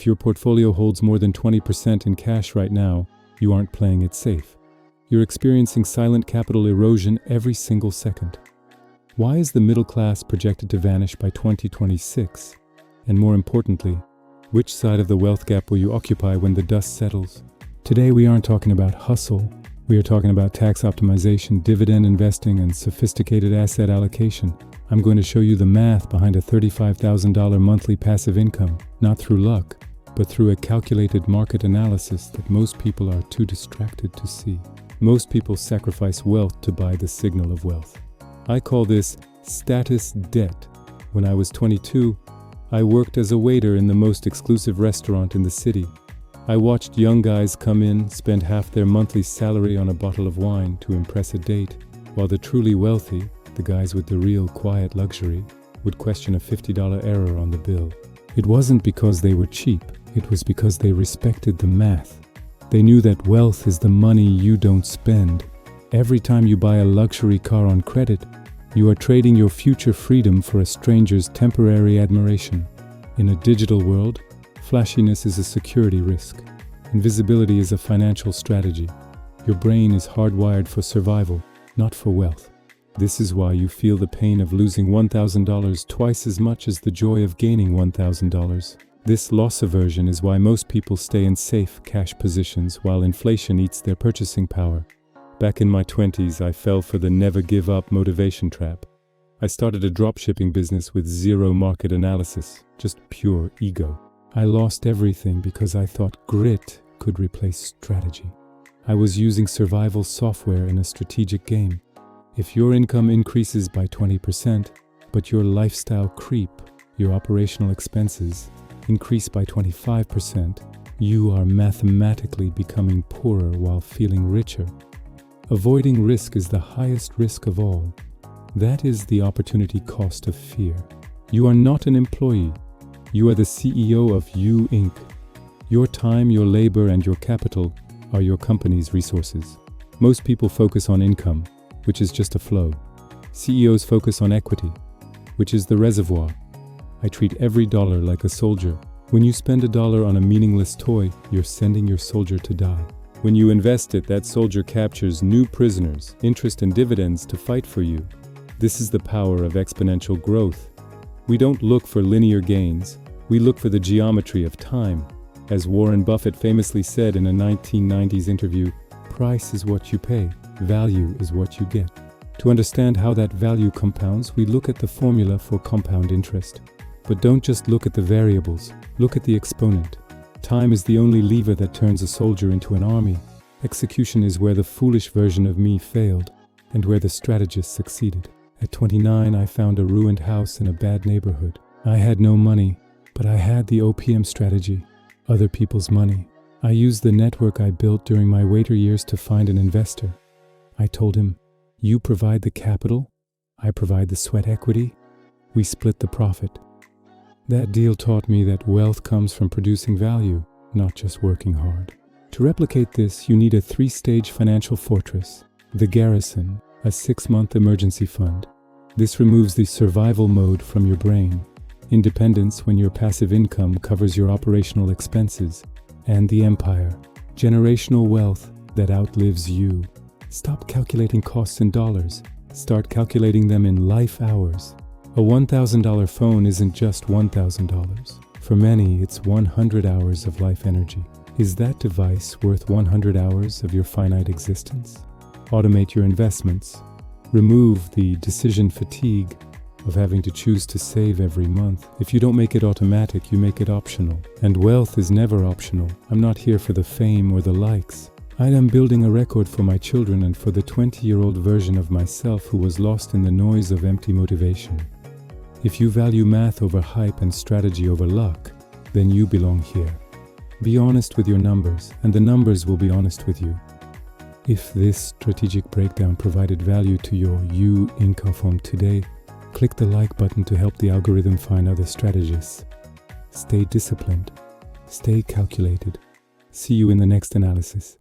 your portfolio holds more than 20% in cash right now, you aren't playing it safe. You're experiencing silent capital erosion every single second. Why is the middle class projected to vanish by 2026? And more importantly, which side of the wealth gap will you occupy when the dust settles? Today we aren't talking about hustle. We are talking about tax optimization, dividend investing, and sophisticated asset allocation. I'm going to show you the math behind a $35,000 monthly passive income, not through luck, but through a calculated market analysis that most people are too distracted to see. Most people sacrifice wealth to buy the signal of wealth. I call this status debt. When I was 22, I worked as a waiter in the most exclusive restaurant in the city. I watched young guys come in, spend half their monthly salary on a bottle of wine to impress a date, while the truly wealthy, the guys with the real quiet luxury, would question a $50 error on the bill. It wasn't because they were cheap, it was because they respected the math. They knew that wealth is the money you don't spend. Every time you buy a luxury car on credit, you are trading your future freedom for a stranger's temporary admiration. In a digital world, flashiness is a security risk. Invisibility is a financial strategy. Your brain is hardwired for survival, not for wealth. This is why you feel the pain of losing $1,000 twice as much as the joy of gaining $1,000. This loss aversion is why most people stay in safe cash positions while inflation eats their purchasing power. Back in my 20s, I fell for the never give up motivation trap. I started a dropshipping business with zero market analysis, just pure ego. I lost everything because I thought grit could replace strategy. I was using survival software in a strategic game. If your income increases by 20%, but your lifestyle creep, your operational expenses, increase by 25%, you are mathematically becoming poorer while feeling richer. Avoiding risk is the highest risk of all. That is the opportunity cost of fear. You are not an employee. You are the CEO of You Inc. Your time, your labor, and your capital are your company's resources. Most people focus on income, which is just a flow. CEOs focus on equity, which is the reservoir. I treat every dollar like a soldier. When you spend $1 on a meaningless toy, you're sending your soldier to die. When you invest it, that soldier captures new prisoners, interest and dividends to fight for you. This is the power of exponential growth. We don't look for linear gains, we look for the geometry of time. As Warren Buffett famously said in a 1990s interview, price is what you pay, value is what you get. To understand how that value compounds, we look at the formula for compound interest. But don't just look at the variables, look at the exponent. Time is the only lever that turns a soldier into an army. Execution is where the foolish version of me failed, and where the strategist succeeded. At 29, I found a ruined house in a bad neighborhood. I had no money, but I had the OPM strategy, other people's money. I used the network I built during my waiter years to find an investor. I told him, you provide the capital, I provide the sweat equity, we split the profit. That deal taught me that wealth comes from producing value, not just working hard. To replicate this, you need a 3-stage financial fortress. The Garrison, a 6-month emergency fund. This removes the survival mode from your brain. Independence when your passive income covers your operational expenses. And the Empire, generational wealth that outlives you. Stop calculating costs in dollars. Start calculating them in life hours. A $1,000 phone isn't just $1,000. For many, it's 100 hours of life energy. Is that device worth 100 hours of your finite existence? Automate your investments. Remove the decision fatigue of having to choose to save every month. If you don't make it automatic, you make it optional. And wealth is never optional. I'm not here for the fame or the likes. I am building a record for my children and for the 20-year-old version of myself who was lost in the noise of empty motivation. If you value math over hype and strategy over luck, then you belong here. Be honest with your numbers, and the numbers will be honest with you. If this strategic breakdown provided value to your You Inc. home today, click the like button to help the algorithm find other strategists. Stay disciplined. Stay calculated. See you in the next analysis.